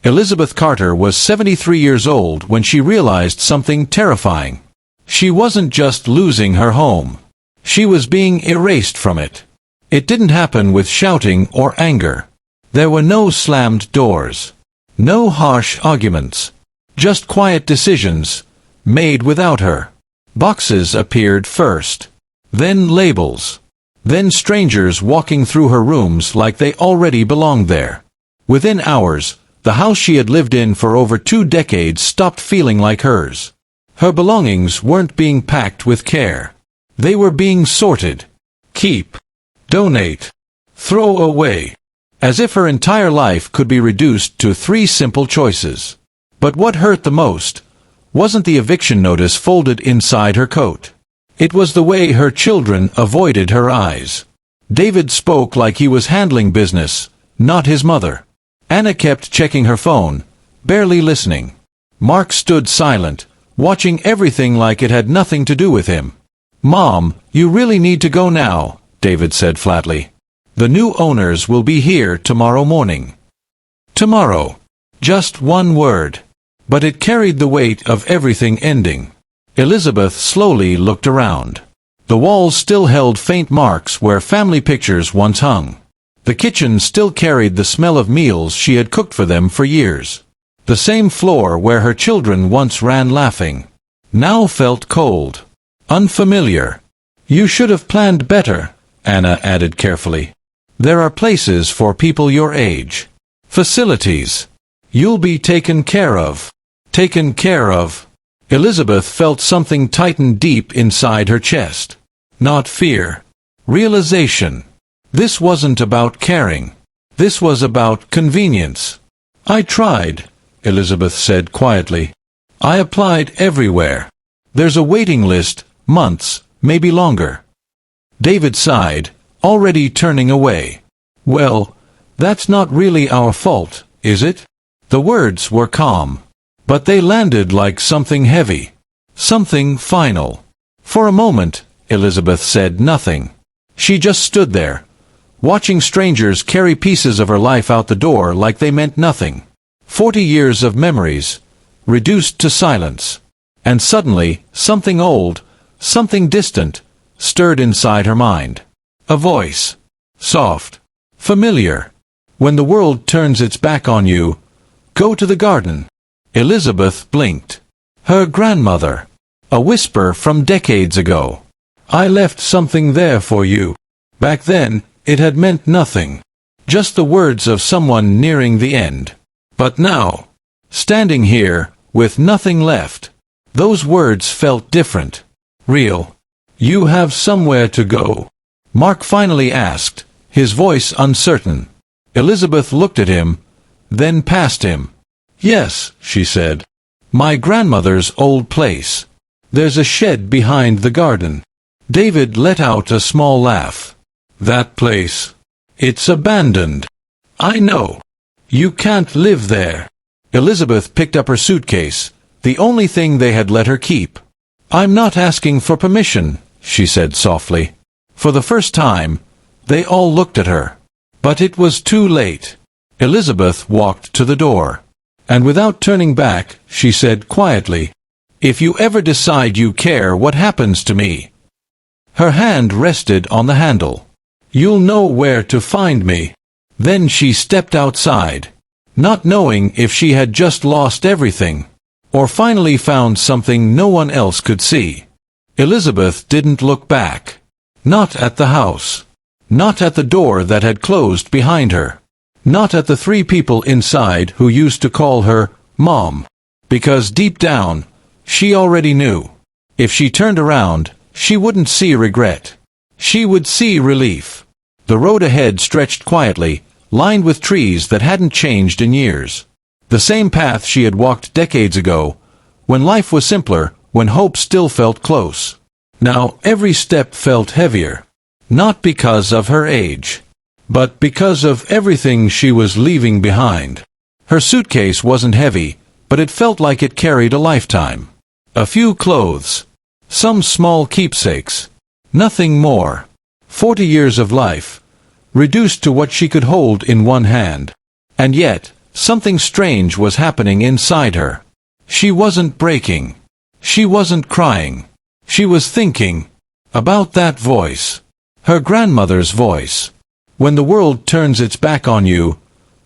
Elizabeth Carter was 73 years old when she realized something terrifying. She wasn't just losing her home. She was being erased from it. It didn't happen with shouting or anger. There were no slammed doors. No harsh arguments. Just quiet decisions, made without her. Boxes appeared first. Then labels. Then strangers walking through her rooms like they already belonged there. Within hours, the house she had lived in for over 2 decades stopped feeling like hers. Her belongings weren't being packed with care. They were being sorted. Keep. Donate. Throw away. As if her entire life could be reduced to 3 simple choices. But what hurt the most wasn't the eviction notice folded inside her coat. It was the way her children avoided her eyes. David spoke like he was handling business, not his mother. Anna kept checking her phone, barely listening. Mark stood silent, watching everything like it had nothing to do with him. "Mom, you really need to go now," David said flatly. "The new owners will be here tomorrow morning." Tomorrow. Just one word. But it carried the weight of everything ending. Elizabeth slowly looked around. The walls still held faint marks where family pictures once hung. The kitchen still carried the smell of meals she had cooked for them for years. The same floor where her children once ran laughing now felt cold. Unfamiliar. "You should have planned better," Anna added carefully. "There are places for people your age. Facilities. You'll be taken care of." Taken care of. Elizabeth felt something tighten deep inside her chest. Not fear. Realization. This wasn't about caring. This was about convenience. "I tried," Elizabeth said quietly. "I applied everywhere. There's a waiting list, months, maybe longer." David sighed, already turning away. "Well, that's not really our fault, is it?" The words were calm. But they landed like something heavy. Something final. For a moment, Elizabeth said nothing. She just stood there, watching strangers carry pieces of her life out the door like they meant nothing. 40 years of memories, reduced to silence. And suddenly, something old, something distant, stirred inside her mind. A voice. Soft. Familiar. "When the world turns its back on you, go to the garden." Elizabeth blinked. Her grandmother. A whisper from decades ago. "I left something there for you." Back then, it had meant nothing. Just the words of someone nearing the end. But now, standing here, with nothing left, those words felt different. Real. "You have somewhere to go?" Mark finally asked, his voice uncertain. Elizabeth looked at him, then past him. "Yes," she said. "My grandmother's old place. There's a shed behind the garden." David let out a small laugh. "That place. It's abandoned." "I know. You can't live there." Elizabeth picked up her suitcase, the only thing they had let her keep. "I'm not asking for permission," she said softly. For the first time, they all looked at her. But it was too late. Elizabeth walked to the door. And without turning back, she said quietly, "If you ever decide you care what happens to me." Her hand rested on the handle. "You'll know where to find me." Then she stepped outside, not knowing if she had just lost everything, or finally found something no one else could see. Elizabeth didn't look back. Not at the house. Not at the door that had closed behind her. Not at the 3 people inside who used to call her Mom. Because deep down, she already knew. If she turned around, she wouldn't see regret. She would see relief. The road ahead stretched quietly, lined with trees that hadn't changed in years. The same path she had walked decades ago, when life was simpler, when hope still felt close. Now every step felt heavier. Not because of her age, but because of everything she was leaving behind. Her suitcase wasn't heavy, but it felt like it carried a lifetime. A few clothes. Some small keepsakes. Nothing more. 40 years of life, reduced to what she could hold in one hand. And yet, Something strange was happening inside her. She wasn't breaking. She wasn't crying. She was thinking about that voice. Her grandmother's voice. When the world turns its back on you,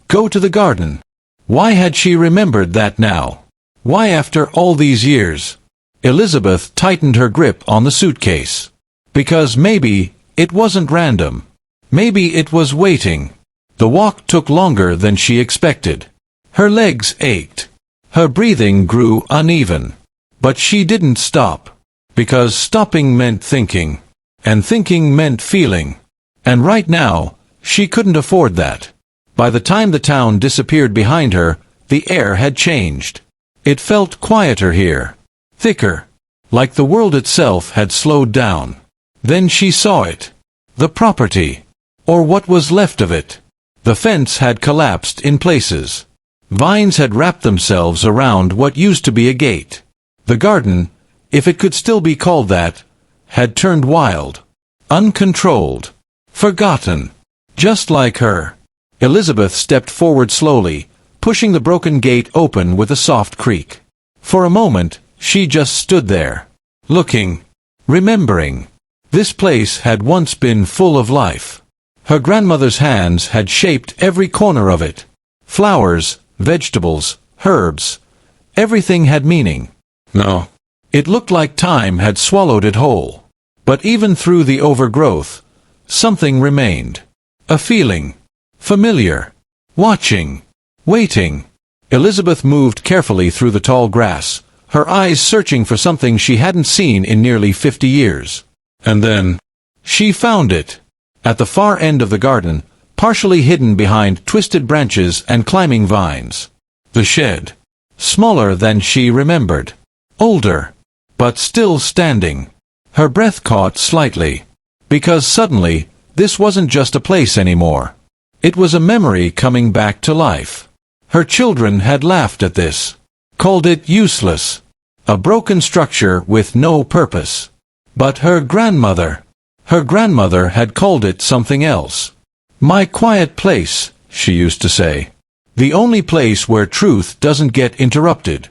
go to the garden. Why had she remembered that now? Why after all these years? Elizabeth tightened her grip on the suitcase. Because maybe it wasn't random. Maybe it was waiting. The walk took longer than she expected. Her legs ached. Her breathing grew uneven. But she didn't stop. Because stopping meant thinking. And thinking meant feeling. And right now, she couldn't afford that. By the time the town disappeared behind her, the air had changed. It felt quieter here. Thicker. Like the world itself had slowed down. Then she saw it. The property. Or what was left of it. The fence had collapsed in places. Vines had wrapped themselves around what used to be a gate. The garden, if it could still be called that, had turned wild. Uncontrolled. Forgotten. Just like her. Elizabeth stepped forward slowly, pushing the broken gate open with a soft creak. For a moment, she just stood there. Looking. Remembering. This place had once been full of life. Her grandmother's hands had shaped every corner of it. Flowers, vegetables, herbs. Everything had meaning. No. It looked like time had swallowed it whole. But even through the overgrowth, something remained. A feeling. Familiar. Watching. Waiting. Elizabeth moved carefully through the tall grass, her eyes searching for something she hadn't seen in nearly 50 years. And then, she found it. At the far end of the garden, partially hidden behind twisted branches and climbing vines. The shed. Smaller than she remembered. Older. But still standing. Her breath caught slightly. Because suddenly, this wasn't just a place anymore. It was a memory coming back to life. Her children had laughed at this. Called it useless. A broken structure with no purpose. But her grandmother had called it something else. My quiet place, she used to say. The only place where truth doesn't get interrupted.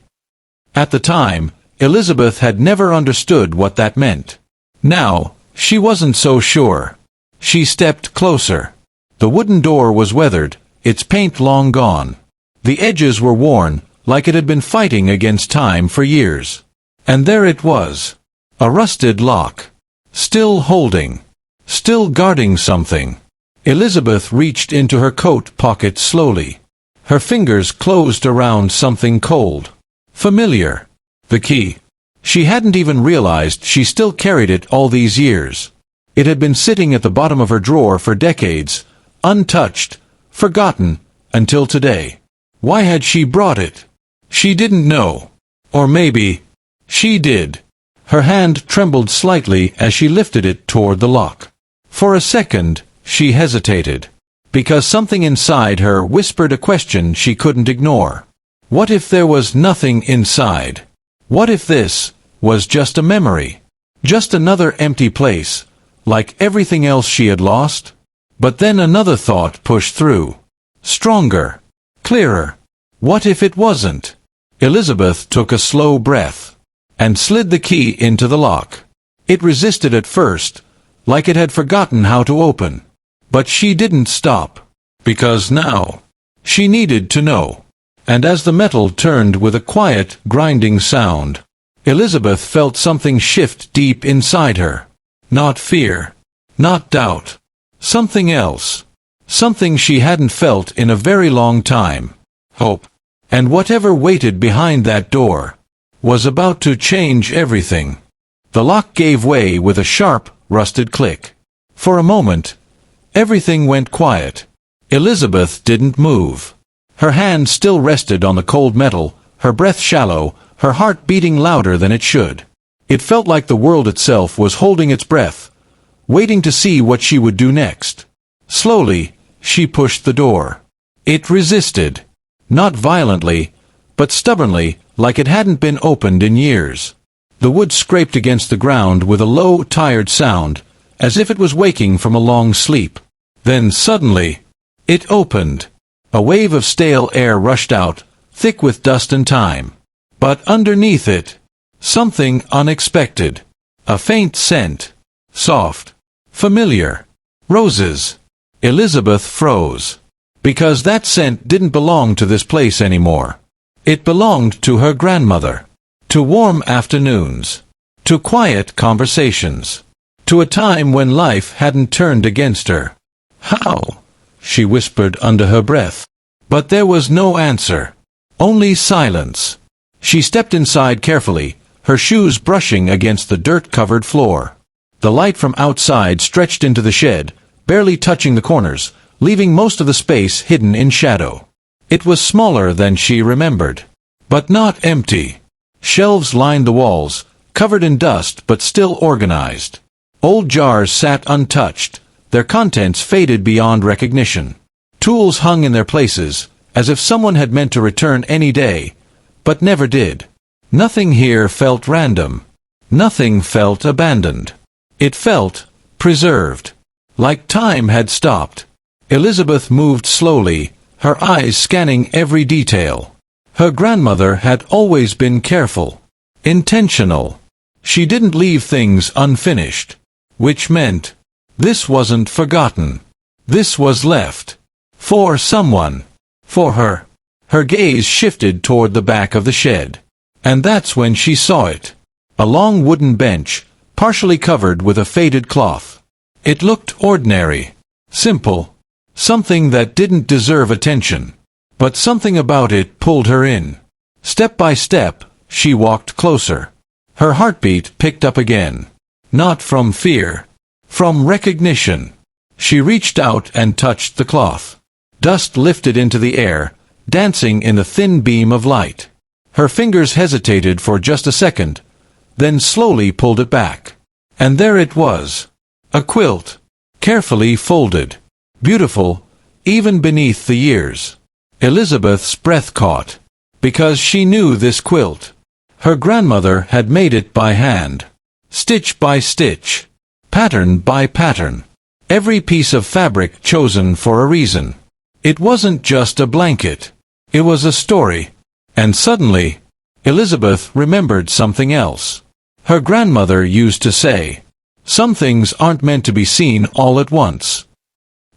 At the time, Elizabeth had never understood what that meant. Now, she wasn't so sure. She stepped closer. The wooden door was weathered, its paint long gone. The edges were worn, like it had been fighting against time for years. And there it was. A rusted lock. Still holding. Still guarding something. Elizabeth reached into her coat pocket slowly. Her fingers closed around something cold. Familiar. The key. She hadn't even realized she still carried it all these years. It had been sitting at the bottom of her drawer for decades, untouched, forgotten, until today. Why had she brought it? She didn't know. Or maybe, she did. Her hand trembled slightly as she lifted it toward the lock. For a second, she hesitated. Because something inside her whispered a question she couldn't ignore. What if there was nothing inside? What if this was just a memory? Just another empty place, like everything else she had lost? But then another thought pushed through. Stronger. Clearer. What if it wasn't? Elizabeth took a slow breath. And slid the key into the lock. It resisted at first, like it had forgotten how to open. But she didn't stop. Because now, she needed to know. And as the metal turned with a quiet, grinding sound, Elizabeth felt something shift deep inside her. Not fear. Not doubt. Something else. Something she hadn't felt in a very long time. Hope. And whatever waited behind that door was about to change everything. The lock gave way with a sharp, rusted click. For a moment, everything went quiet. Elizabeth didn't move. Her hand still rested on the cold metal, her breath shallow, her heart beating louder than it should. It felt like the world itself was holding its breath, waiting to see what she would do next. Slowly, she pushed the door. It resisted. Not violently, but stubbornly, like it hadn't been opened in years. The wood scraped against the ground with a low, tired sound, as if it was waking from a long sleep. Then suddenly, it opened. A wave of stale air rushed out, thick with dust and time. But underneath it, something unexpected. A faint scent. Soft. Familiar. Roses. Elizabeth froze. Because that scent didn't belong to this place anymore. It belonged to her grandmother. To warm afternoons. To quiet conversations. To a time when life hadn't turned against her. "How?" she whispered under her breath. But there was no answer. Only silence. She stepped inside carefully, her shoes brushing against the dirt-covered floor. The light from outside stretched into the shed, barely touching the corners, leaving most of the space hidden in shadow. It was smaller than she remembered. But not empty. Shelves lined the walls, covered in dust but still organized. Old jars sat untouched, their contents faded beyond recognition. Tools hung in their places, as if someone had meant to return any day, but never did. Nothing here felt random. Nothing felt abandoned. It felt preserved. Like time had stopped. Elizabeth moved slowly, her eyes scanning every detail. Her grandmother had always been careful. Intentional. She didn't leave things unfinished. Which meant, this wasn't forgotten. This was left. For someone. For her. Her gaze shifted toward the back of the shed. And that's when she saw it. A long wooden bench, partially covered with a faded cloth. It looked ordinary. Simple. Something that didn't deserve attention. But something about it pulled her in. Step by step, she walked closer. Her heartbeat picked up again. Not from fear. From recognition. She reached out and touched the cloth. Dust lifted into the air, dancing in a thin beam of light. Her fingers hesitated for just a second, then slowly pulled it back. And there it was. A quilt. Carefully folded. Beautiful, even beneath the years. Elizabeth's breath caught. Because she knew this quilt. Her grandmother had made it by hand. Stitch by stitch. Pattern by pattern. Every piece of fabric chosen for a reason. It wasn't just a blanket. It was a story. And suddenly, Elizabeth remembered something else. Her grandmother used to say, "Some things aren't meant to be seen all at once."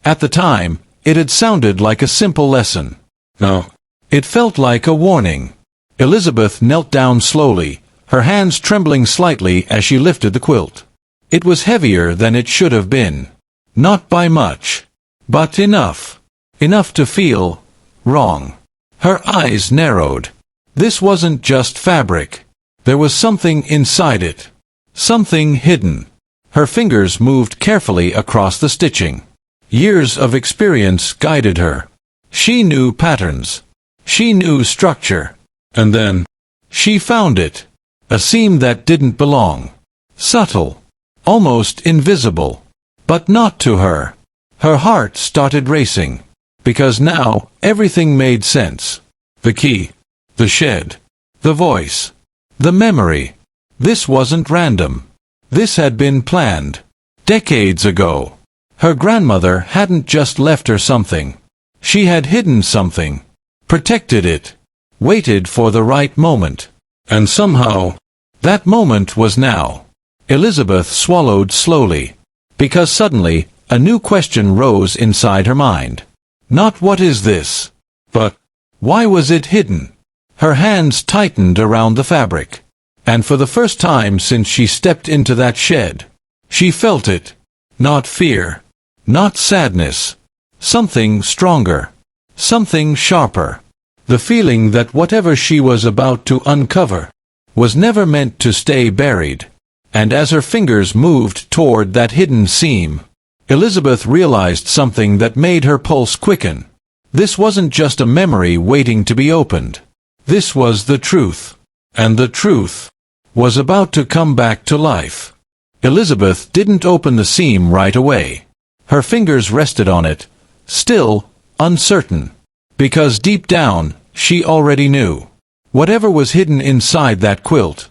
At the time, it had sounded like a simple lesson. No. It felt like a warning. Elizabeth knelt down slowly, her hands trembling slightly as she lifted the quilt. It was heavier than it should have been. Not by much. But enough. Enough to feel wrong. Her eyes narrowed. This wasn't just fabric. There was something inside it. Something hidden. Her fingers moved carefully across the stitching. Years of experience guided her. She knew patterns. She knew structure. And then, she found it. A seam that didn't belong. Subtle. Almost invisible. But not to her. Her heart started racing. Because now, everything made sense. The key. The shed. The voice. The memory. This wasn't random. This had been planned. Decades ago. Her grandmother hadn't just left her something. She had hidden something. Protected it. Waited for the right moment. And somehow, that moment was now. Elizabeth swallowed slowly. Because suddenly, a new question rose inside her mind. Not what is this? But, why was it hidden? Her hands tightened around the fabric. And for the first time since she stepped into that shed, she felt it. Not fear. Not sadness. Something stronger. Something sharper. The feeling that whatever she was about to uncover was never meant to stay buried. And as her fingers moved toward that hidden seam, Elizabeth realized something that made her pulse quicken. This wasn't just a memory waiting to be opened. This was the truth. And the truth was about to come back to life. Elizabeth didn't open the seam right away. Her fingers rested on it, still uncertain. Because deep down, she already knew. Whatever was hidden inside that quilt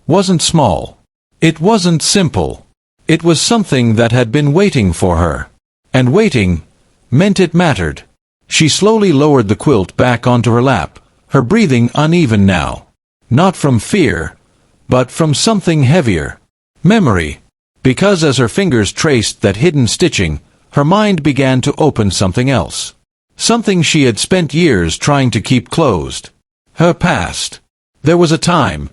wasn't small. It wasn't simple. It was something that had been waiting for her. And waiting meant it mattered. She slowly lowered the quilt back onto her lap, her breathing uneven now. Not from fear, but from something heavier. Memory. Because as her fingers traced that hidden stitching, her mind began to open something else. Something she had spent years trying to keep closed. Her past. There was a time,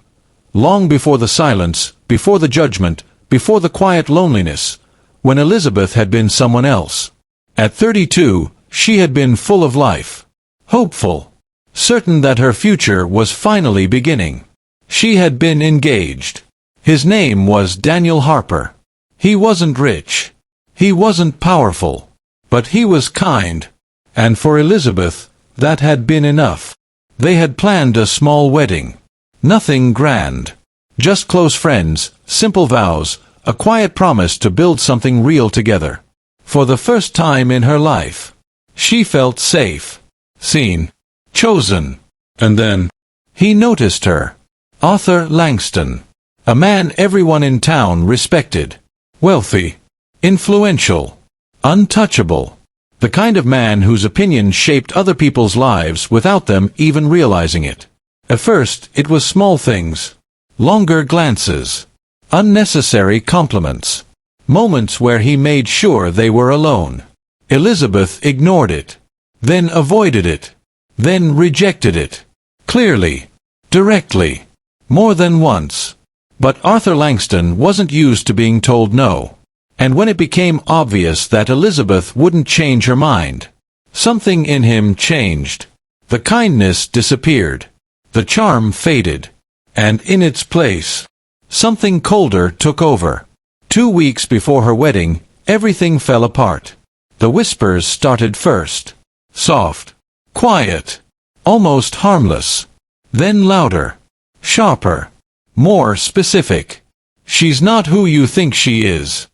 long before the silence, before the judgment, before the quiet loneliness, when Elizabeth had been someone else. At 32, she had been full of life. Hopeful. Certain that her future was finally beginning. She had been engaged. His name was Daniel Harper. He wasn't rich. He wasn't powerful. But he was kind. And for Elizabeth, that had been enough. They had planned a small wedding. Nothing grand. Just close friends, simple vows, a quiet promise to build something real together. For the first time in her life, she felt safe, seen, chosen. And then, he noticed her. Arthur Langston. A man everyone in town respected. Wealthy. Influential. Untouchable. The kind of man whose opinion shaped other people's lives without them even realizing it. At first, it was small things. Longer glances. Unnecessary compliments. Moments where he made sure they were alone. Elizabeth ignored it. Then avoided it. Then rejected it. Clearly. Directly. More than once. But Arthur Langston wasn't used to being told no. And when it became obvious that Elizabeth wouldn't change her mind, something in him changed. The kindness disappeared. The charm faded. And in its place, something colder took over. 2 weeks before her wedding, everything fell apart. The whispers started first. Soft. Quiet. Almost harmless. Then louder. Sharper. More specific. She's not who you think she is.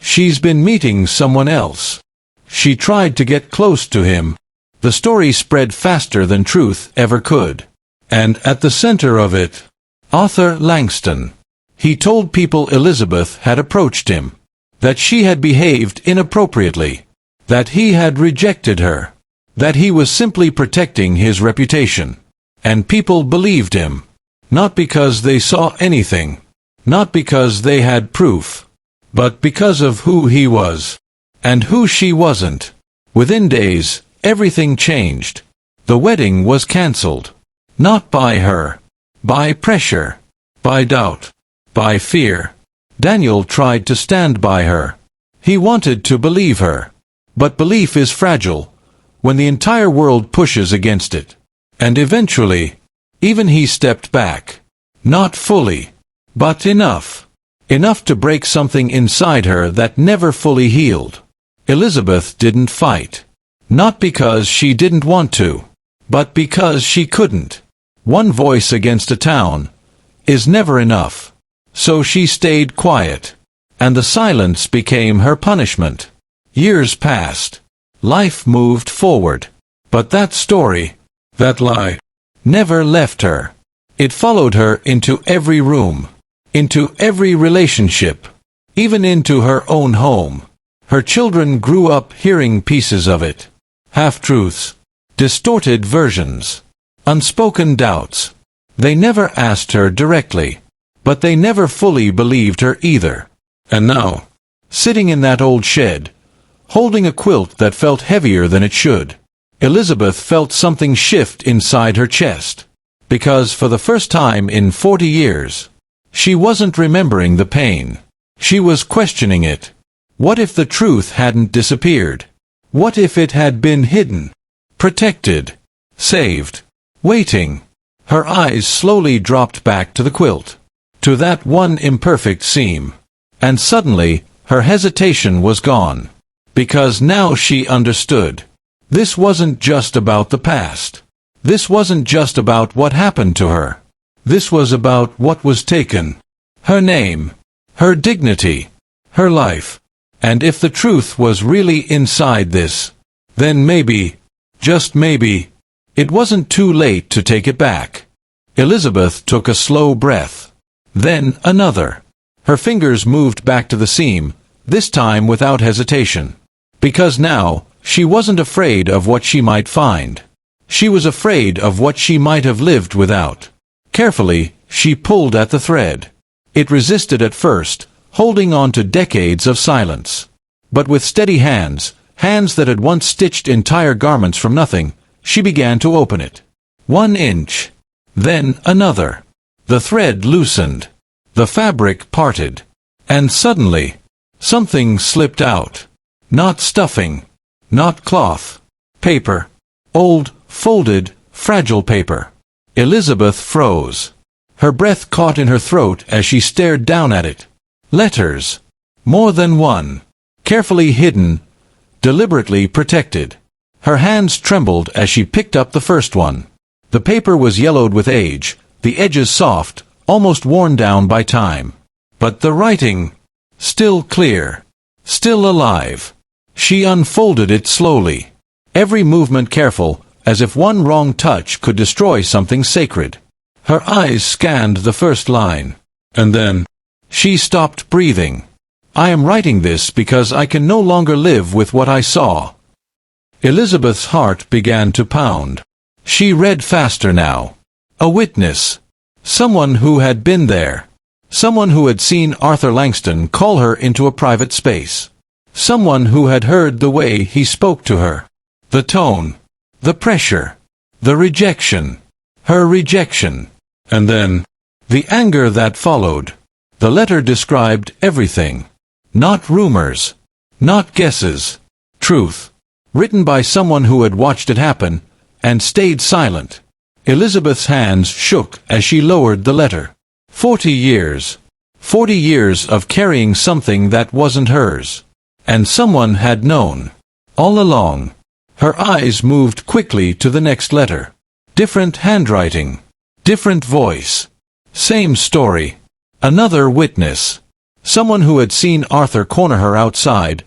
She's been meeting someone else. She tried to get close to him. The story spread faster than truth ever could. And at the center of it, Arthur Langston. He told people Elizabeth had approached him. That she had behaved inappropriately. That he had rejected her. That he was simply protecting his reputation. And people believed him. Not because they saw anything. Not because they had proof. But because of who he was. And who she wasn't. Within days, everything changed. The wedding was cancelled. Not by her. By pressure. By doubt. By fear. Daniel tried to stand by her. He wanted to believe her. But belief is fragile, when the entire world pushes against it. And eventually, even he stepped back. Not fully. But enough. Enough to break something inside her that never fully healed. Elizabeth didn't fight. Not because she didn't want to. But because she couldn't. One voice against a town is never enough. So she stayed quiet. And the silence became her punishment. Years passed. Life moved forward. But that story, that lie, never left her. It followed her into every room. Into every relationship. Even into her own home. Her children grew up hearing pieces of it. Half-truths. Distorted versions. Unspoken doubts. They never asked her directly. But they never fully believed her either. And now, sitting in that old shed, holding a quilt that felt heavier than it should, Elizabeth felt something shift inside her chest. Because for the first time in 40 years, she wasn't remembering the pain. She was questioning it. What if the truth hadn't disappeared? What if it had been hidden? Protected. Saved. Waiting. Her eyes slowly dropped back to the quilt. To that one imperfect seam. And suddenly, her hesitation was gone. Because now she understood. This wasn't just about the past. This wasn't just about what happened to her. This was about what was taken. Her name. Her dignity. Her life. And if the truth was really inside this, then maybe, just maybe, it wasn't too late to take it back. Elizabeth took a slow breath. Then another. Her fingers moved back to the seam, this time without hesitation. Because now, She wasn't afraid of what she might find. She was afraid of what she might have lived without. Carefully, she pulled at the thread. It resisted at first, holding on to decades of silence. But with steady hands, hands that had once stitched entire garments from nothing, she began to open it. 1 inch. Then another. The thread loosened. The fabric parted. And suddenly, something slipped out. Not stuffing. Not cloth. Paper. Old, folded, fragile paper. Elizabeth froze. Her breath caught in her throat as she stared down at it. Letters. More than one. Carefully hidden, deliberately protected. Her hands trembled as she picked up the first one. The paper was yellowed with age, the edges soft, almost worn down by time. But the writing, still clear, still alive. She unfolded it slowly, every movement careful, as if one wrong touch could destroy something sacred. Her eyes scanned the first line. And then, she stopped breathing. I am writing this because I can no longer live with what I saw. Elizabeth's heart began to pound. She read faster now. A witness. Someone who had been there. Someone who had seen Arthur Langston call her into a private space. Someone who had heard the way he spoke to her. The tone. The pressure. The rejection. Her rejection. And then, the anger that followed. The letter described everything. Not rumors. Not guesses. Truth. Written by someone who had watched it happen, and stayed silent. Elizabeth's hands shook as she lowered the letter. 40 years. 40 years of carrying something that wasn't hers. And someone had known. All along. Her eyes moved quickly to the next letter. Different handwriting. Different voice. Same story. Another witness. Someone who had seen Arthur corner her outside,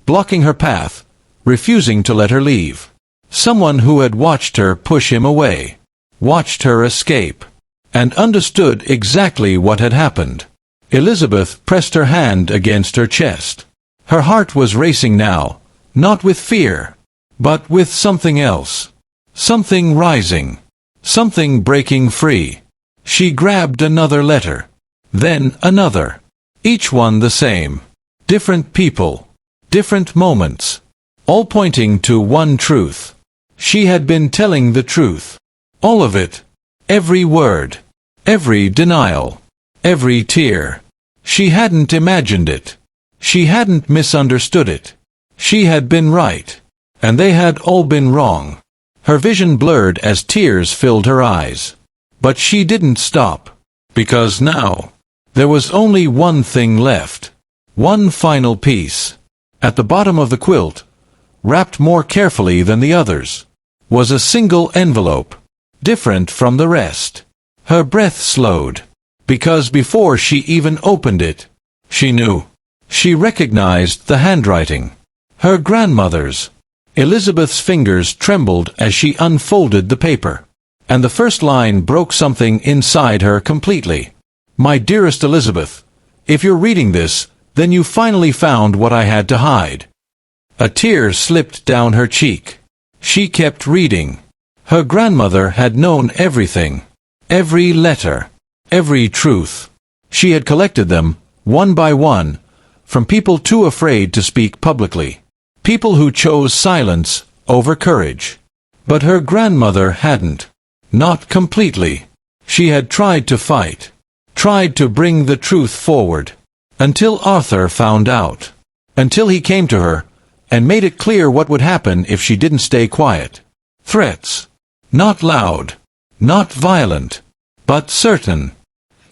blocking her path, refusing to let her leave. Someone who had watched her push him away, watched her escape, and understood exactly what had happened. Elizabeth pressed her hand against her chest. Her heart was racing now, not with fear, but with something else. Something rising. Something breaking free. She grabbed another letter. Then another. Each one the same. Different people. Different moments. All pointing to one truth. She had been telling the truth. All of it. Every word. Every denial. Every tear. She hadn't imagined it. She hadn't misunderstood it. She had been right. And they had all been wrong. Her vision blurred as tears filled her eyes. But she didn't stop. Because now, there was only one thing left. One final piece. At the bottom of the quilt, wrapped more carefully than the others, was a single envelope, different from the rest. Her breath slowed. Because before she even opened it, she knew. She recognized the handwriting. Her grandmother's. Elizabeth's fingers trembled as she unfolded the paper. And the first line broke something inside her completely. My dearest Elizabeth, if you're reading this, then you finally found what I had to hide. A tear slipped down her cheek. She kept reading. Her grandmother had known everything. Every letter. Every truth. She had collected them, one by one, from people too afraid to speak publicly. People who chose silence over courage. But her grandmother hadn't. Not completely. She had tried to fight. Tried to bring the truth forward. Until Arthur found out. Until he came to her, and made it clear what would happen if she didn't stay quiet. Threats. Not loud. Not violent. But certain.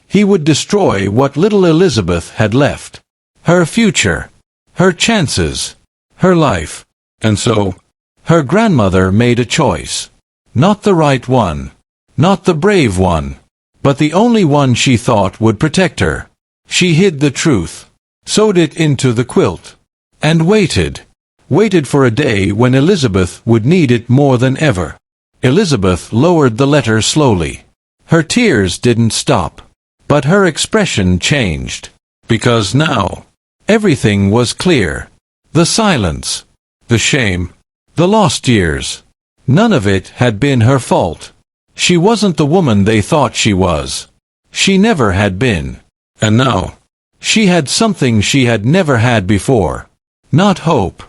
He would destroy what little Elizabeth had left. Her future. Her chances. Her life. And so, her grandmother made a choice. Not the right one. Not the brave one. But the only one she thought would protect her. She hid the truth. Sewed it into the quilt. And waited. Waited for a day when Elizabeth would need it more than ever. Elizabeth lowered the letter slowly. Her tears didn't stop. But her expression changed. Because now, everything was clear. The silence. The shame. The lost years. None of it had been her fault. She wasn't the woman they thought she was. She never had been. And now, she had something she had never had before. Not hope.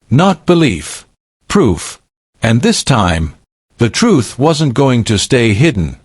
Not belief. Proof. And this time, the truth wasn't going to stay hidden.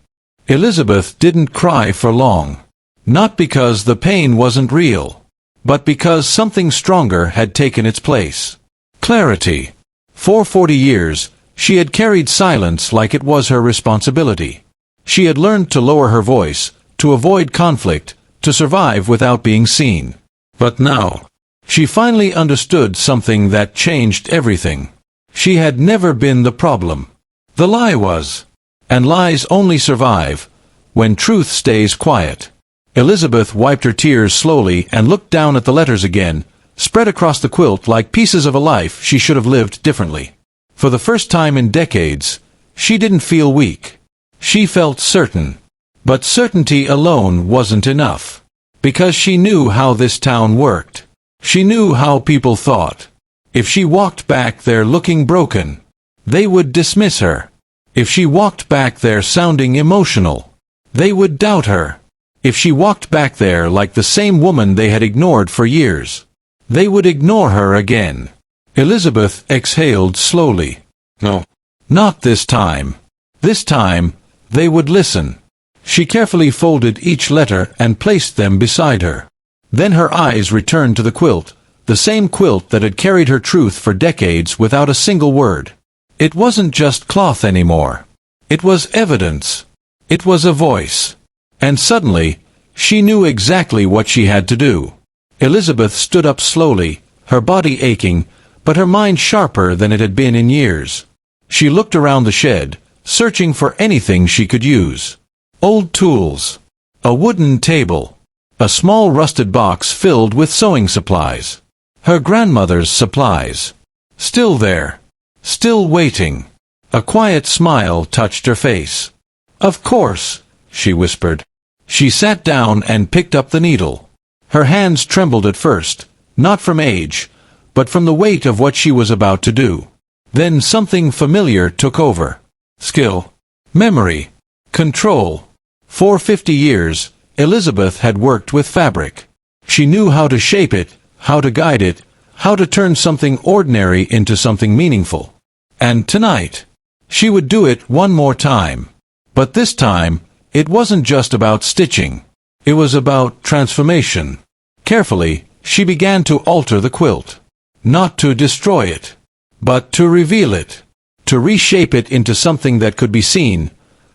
Elizabeth didn't cry for long. Not because the pain wasn't real, but because something stronger had taken its place. Clarity. For 40 years, she had carried silence like it was her responsibility. She had learned to lower her voice, to avoid conflict, to survive without being seen. But now, she finally understood something that changed everything. She had never been the problem. The lie was. And lies only survive when truth stays quiet. Elizabeth wiped her tears slowly and looked down at the letters again, spread across the quilt like pieces of a life she should have lived differently. For the first time in decades, she didn't feel weak. She felt certain. But certainty alone wasn't enough. Because she knew how this town worked. She knew how people thought. If she walked back there looking broken, they would dismiss her. If she walked back there sounding emotional, they would doubt her. If she walked back there like the same woman they had ignored for years, they would ignore her again. Elizabeth exhaled slowly. No. Not this time. This time, they would listen. She carefully folded each letter and placed them beside her. Then her eyes returned to the quilt, the same quilt that had carried her truth for decades without a single word. It wasn't just cloth anymore. It was evidence. It was a voice. And suddenly, she knew exactly what she had to do. Elizabeth stood up slowly, her body aching, but her mind sharper than it had been in years. She looked around the shed, searching for anything she could use. Old tools. A wooden table. A small rusted box filled with sewing supplies. Her grandmother's supplies. Still there. Still waiting. A quiet smile touched her face. "Of course," she whispered. She sat down and picked up the needle. Her hands trembled at first, not from age, but from the weight of what she was about to do. Then something familiar took over. Skill. Memory. Control. For 50 years, Elizabeth had worked with fabric. She knew how to shape it, how to guide it, how to turn something ordinary into something meaningful. And tonight, she would do it one more time. But this time, it wasn't just about stitching. It was about transformation. Carefully, she began to alter the quilt. Not to destroy it, but to reveal it. To reshape it into something that could be seen,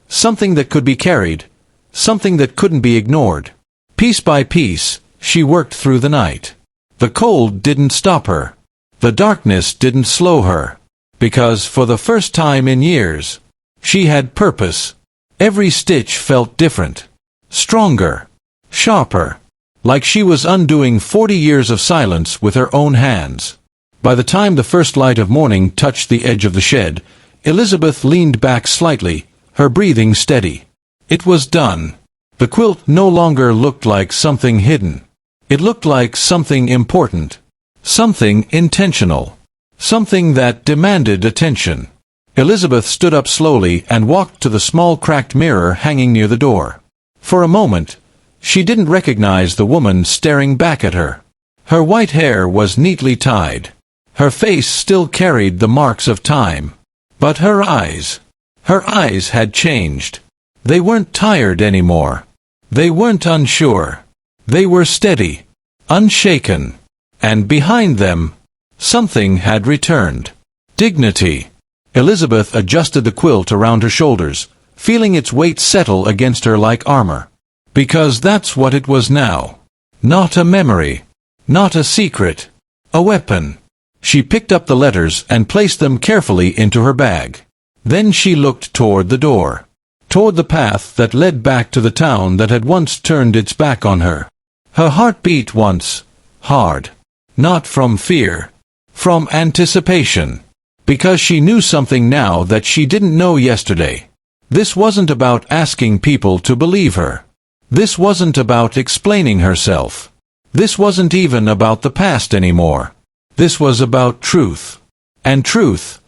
something that could be carried, something that couldn't be ignored. Piece by piece, she worked through the night. The cold didn't stop her. The darkness didn't slow her. Because for the first time in years, she had purpose. Every stitch felt different. Stronger. Sharper. Like she was undoing 40 years of silence with her own hands. By the time the first light of morning touched the edge of the shed, Elizabeth leaned back slightly, her breathing steady. It was done. The quilt no longer looked like something hidden. It looked like something important. Something intentional. Something that demanded attention. Elizabeth stood up slowly and walked to the small cracked mirror hanging near the door. For a moment, she didn't recognize the woman staring back at her. Her white hair was neatly tied. Her face still carried the marks of time. But her eyes had changed. They weren't tired anymore. They weren't unsure. They were steady, unshaken. And behind them, something had returned. Dignity. Elizabeth adjusted the quilt around her shoulders, feeling its weight settle against her like armor. Because that's what it was now. Not a memory. Not a secret. A weapon. She picked up the letters and placed them carefully into her bag. Then she looked toward the door. Toward the path that led back to the town that had once turned its back on her. Her heart beat once. Hard. Not from fear. From anticipation. Because she knew something now that she didn't know yesterday. This wasn't about asking people to believe her. This wasn't about explaining herself. This wasn't even about the past anymore. This was about truth. And truth,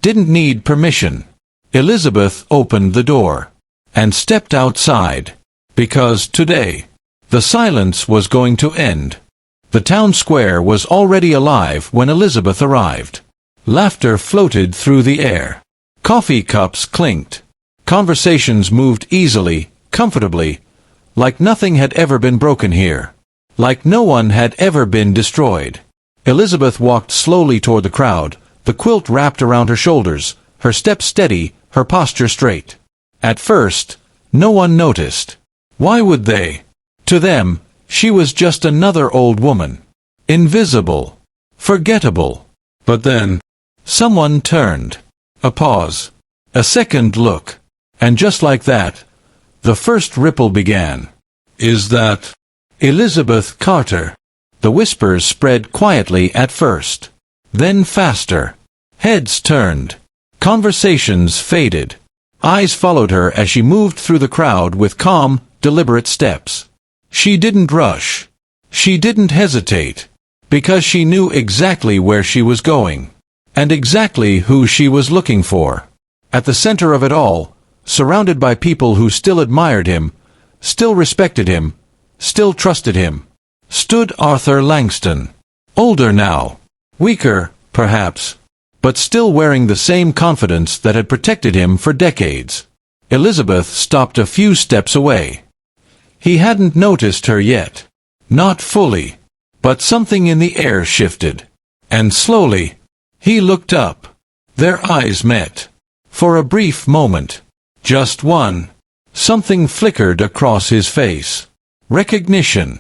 didn't need permission. Elizabeth opened the door and stepped outside, because today, the silence was going to end. The town square was already alive when Elizabeth arrived. Laughter floated through the air. Coffee cups clinked. Conversations moved easily, comfortably, like nothing had ever been broken here. Like no one had ever been destroyed. Elizabeth walked slowly toward the crowd, the quilt wrapped around her shoulders, her step steady, her posture straight. At first, no one noticed. Why would they? To them, she was just another old woman. Invisible. Forgettable. But then, someone turned. A pause. A second look. And just like that, the first ripple began. Is that Elizabeth Carter? The whispers spread quietly at first. Then faster. Heads turned. Conversations faded. Eyes followed her as she moved through the crowd with calm, deliberate steps. She didn't rush. She didn't hesitate. Because she knew exactly where she was going. And exactly who she was looking for. At the center of it all, surrounded by people who still admired him, still respected him, still trusted him, stood Arthur Langston. Older now. Weaker, perhaps, but still wearing the same confidence that had protected him for decades. Elizabeth stopped a few steps away. He hadn't noticed her yet. Not fully. But something in the air shifted. And slowly, he looked up. Their eyes met. For a brief moment. Just one. Something flickered across his face. Recognition.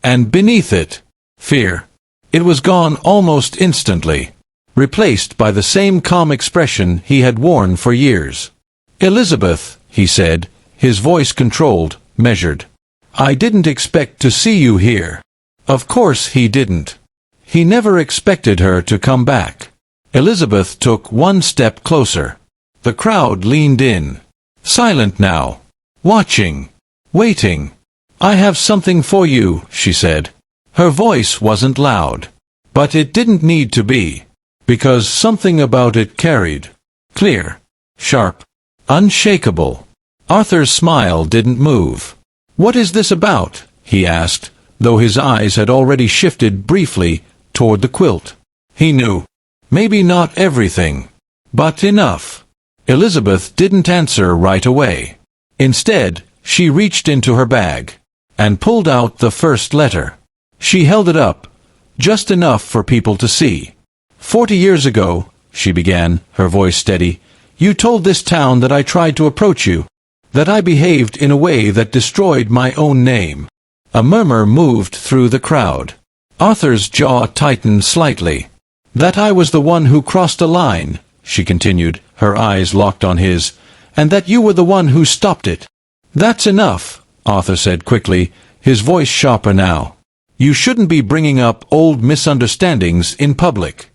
And beneath it, fear. It was gone almost instantly. Replaced by the same calm expression he had worn for years. Elizabeth, he said, his voice controlled, measured. I didn't expect to see you here. Of course he didn't. He never expected her to come back. Elizabeth took one step closer. The crowd leaned in. Silent now. Watching. Waiting. I have something for you, she said. Her voice wasn't loud. But it didn't need to be. Because something about it carried. Clear. Sharp. Unshakable. Arthur's smile didn't move. What is this about? He asked, though his eyes had already shifted briefly toward the quilt. He knew. Maybe not everything. But enough. Elizabeth didn't answer right away. Instead, she reached into her bag and pulled out the first letter. She held it up, just enough for people to see. 40 years ago, she began, her voice steady, you told this town that I tried to approach you, that I behaved in a way that destroyed my own name. A murmur moved through the crowd. Arthur's jaw tightened slightly. That I was the one who crossed a line, she continued, her eyes locked on his, and that you were the one who stopped it. That's enough, Arthur said quickly, his voice sharper now. You shouldn't be bringing up old misunderstandings in public.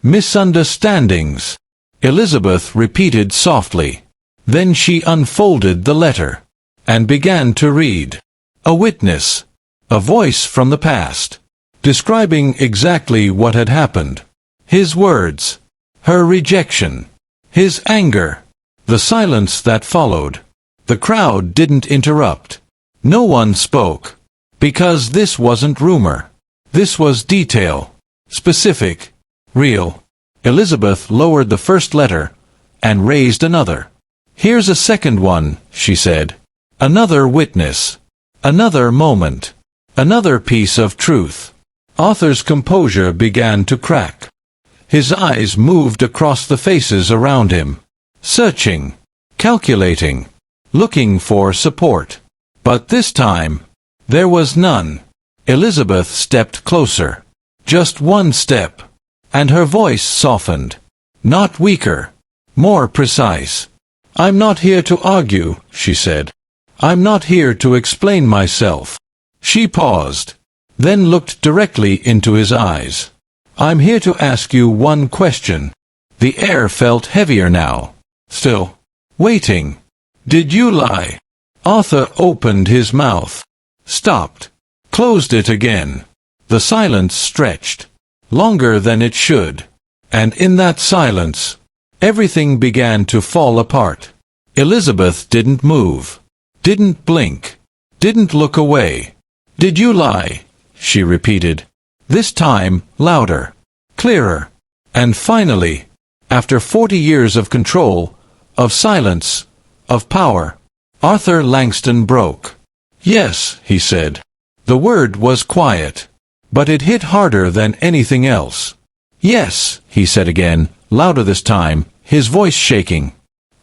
Misunderstandings, Elizabeth repeated softly. Then she unfolded the letter and began to read. A witness, a voice from the past, describing exactly what had happened. His words, her rejection, his anger, the silence that followed. The crowd didn't interrupt. No one spoke. Because this wasn't rumor. This was detail. Specific. Real. Elizabeth lowered the first letter and raised another. Here's a second one, she said. Another witness. Another moment. Another piece of truth. Arthur's composure began to crack. His eyes moved across the faces around him. Searching. Calculating. Looking for support. But this time, there was none. Elizabeth stepped closer. Just one step. And her voice softened. Not weaker. More precise. I'm not here to argue, she said. I'm not here to explain myself. She paused, then looked directly into his eyes. I'm here to ask you one question. The air felt heavier now. Still. Waiting. Did you lie? Arthur opened his mouth. Stopped. Closed it again. The silence stretched. Longer than it should. And in that silence, Everything began to fall apart. Elizabeth didn't move, didn't blink, didn't look away. "Did you lie?" she repeated. This time, louder, clearer. And finally, after 40 years of control, of silence, of power, Arthur Langston broke. "Yes," he said. The word was quiet, but it hit harder than anything else. "Yes," he said again, louder this time, his voice shaking.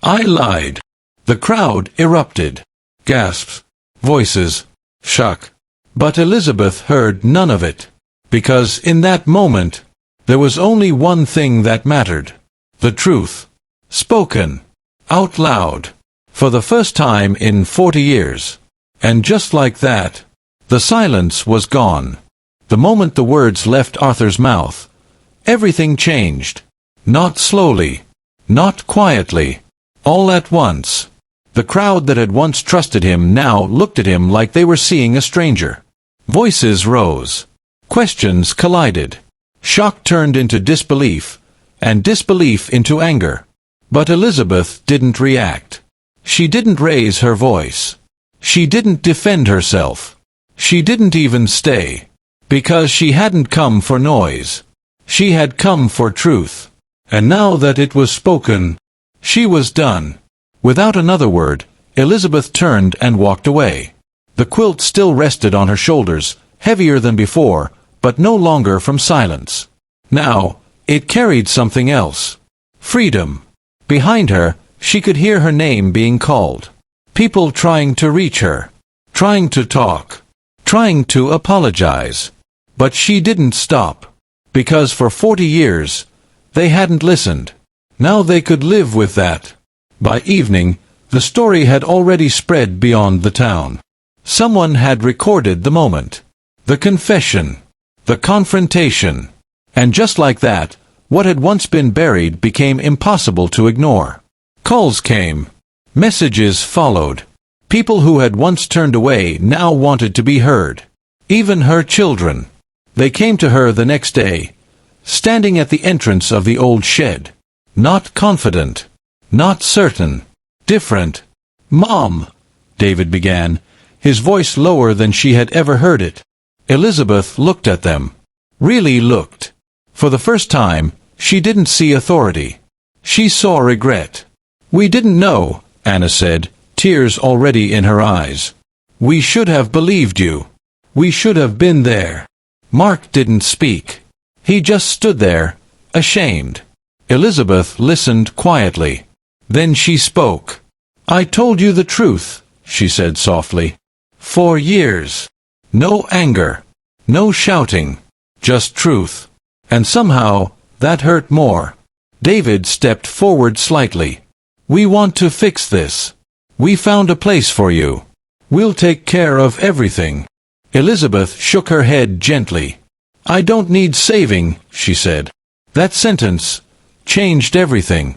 "I lied." The crowd erupted. Gasps, voices, shock. But Elizabeth heard none of it, because in that moment, there was only one thing that mattered. The truth. Spoken. Out loud. For the first time in 40 years. And just like that, the silence was gone. The moment the words left Arthur's mouth, everything changed. Not slowly. Not quietly. All at once. The crowd that had once trusted him now looked at him like they were seeing a stranger. Voices rose. Questions collided. Shock turned into disbelief, and disbelief into anger. But Elizabeth didn't react. She didn't raise her voice. She didn't defend herself. She didn't even stay. Because she hadn't come for noise. She had come for truth. And now that it was spoken, she was done. Without another word, Elizabeth turned and walked away. The quilt still rested on her shoulders, heavier than before, but no longer from silence. Now, it carried something else. Freedom. Behind her, she could hear her name being called. People trying to reach her. Trying to talk. Trying to apologize. But she didn't stop. Because for 40 years, they hadn't listened. Now they could live with that. By evening, the story had already spread beyond the town. Someone had recorded the moment. The confession. The confrontation. And just like that, what had once been buried became impossible to ignore. Calls came. Messages followed. People who had once turned away now wanted to be heard. Even her children. They came to her the next day, standing at the entrance of the old shed. Not confident. Not certain. Different. "Mom," David began, his voice lower than she had ever heard it. Elizabeth looked at them. Really looked. For the first time, she didn't see authority. She saw regret. "We didn't know," Anna said, tears already in her eyes. "We should have believed you. We should have been there." Mark didn't speak. He just stood there, ashamed. Elizabeth listened quietly. Then she spoke. "I told you the truth," she said softly. "For years. No anger. No shouting. Just truth." And somehow, that hurt more. David stepped forward slightly. "We want to fix this. We found a place for you. We'll take care of everything." Elizabeth shook her head gently. "I don't need saving," she said. That sentence changed everything.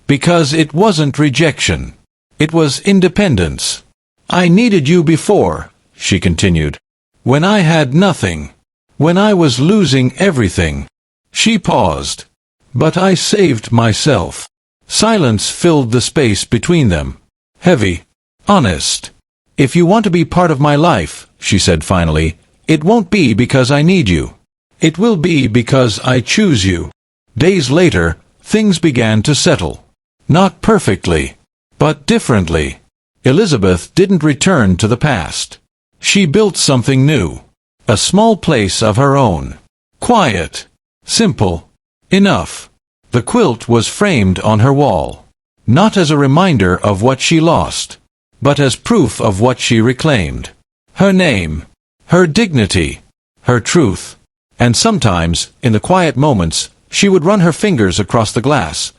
Because it wasn't rejection. It was independence. "I needed you before," she continued. "When I had nothing. When I was losing everything." She paused. "But I saved myself." Silence filled the space between them. Heavy. Honest. "If you want to be part of my life," she said finally, "it won't be because I need you. It will be because I choose you." Days later, things began to settle. Not perfectly, but differently. Elizabeth didn't return to the past. She built something new. A small place of her own. Quiet. Simple. Enough. The quilt was framed on her wall. Not as a reminder of what she lost, but as proof of what she reclaimed. Her name. Her dignity. Her truth. And sometimes, in the quiet moments, she would run her fingers across the glass,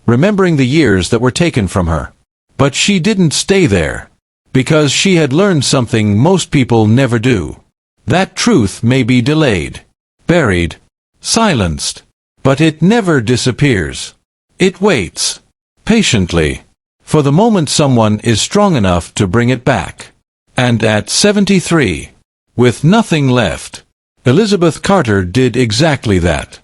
remembering the years that were taken from her. But she didn't stay there. Because she had learned something most people never do. That truth may be delayed, buried, silenced, but it never disappears. It waits, patiently, for the moment someone is strong enough to bring it back. And at 73, with nothing left, Elizabeth Carter did exactly that.